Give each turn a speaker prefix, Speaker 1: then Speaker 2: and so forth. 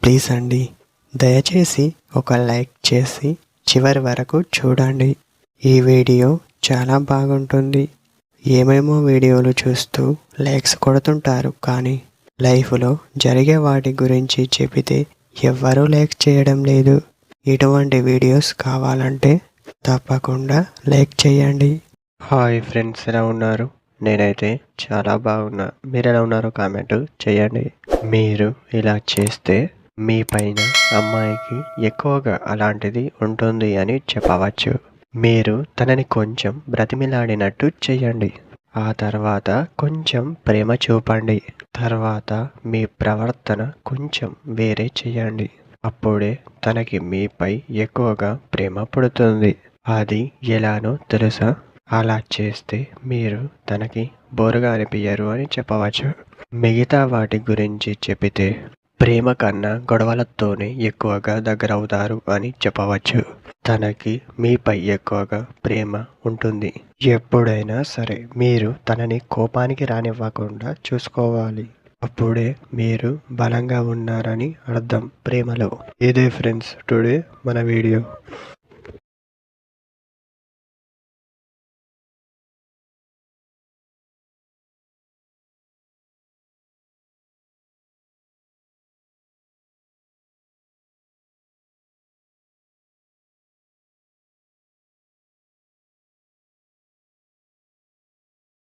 Speaker 1: Please అండి, దయచేసి ఒక లైక్ చేసి చివరి వరకు చూడండి. ఈ వీడియో చాలా బాగుంటుంది. ఏమేమో వీడియోలు చూస్తూ లైక్స్ కొడుతుంటారు, కానీ లైఫ్లో జరిగే వాటి గురించి చెబితే ఎవ్వరూ లైక్ చేయడం లేదు. ఇటువంటి వీడియోస్ కావాలంటే తప్పకుండా లైక్ చేయండి. హాయ్ ఫ్రెండ్స్, ఎలా ఉన్నారు? నేనైతే చాలా బాగున్నా. మీరు ఎలా ఉన్నారో కామెంట్ చేయండి. మీరు ఇలా చేస్తే మీ పైన అమ్మాయికి ఎక్కువగా అలాంటిది ఉంటుంది అని చెప్పవచ్చు. మీరు తనని కొంచెం బ్రతిమిలాడినట్టు చేయండి. ఆ తర్వాత కొంచెం ప్రేమ చూపండి. తర్వాత మీ ప్రవర్తన కొంచెం వేరే చేయండి. అప్పుడే తనకి మీపై ఎక్కువగా ప్రేమ పుడుతుంది. అది ఎలానో తెలుసా? అలా చేస్తే మీరు తనకి బోరుగా అనిపించరు అని చెప్పవచ్చు. మిగతా వాటి గురించి చెబితే ప్రేమ కన్నా గొడవలతోనే ఎక్కువగా దగ్గరవుతారు అని చెప్పవచ్చు. తనకి మీపై ఎక్కువగా ప్రేమ ఉంటుంది. ఎప్పుడైనా సరే మీరు తనని కోపానికి రానివ్వకుండా చూసుకోవాలి. అప్పుడే మీరు బలంగా ఉన్నారని అర్థం ప్రేమలో. ఇదే ఫ్రెండ్స్ టుడే మన వీడియో.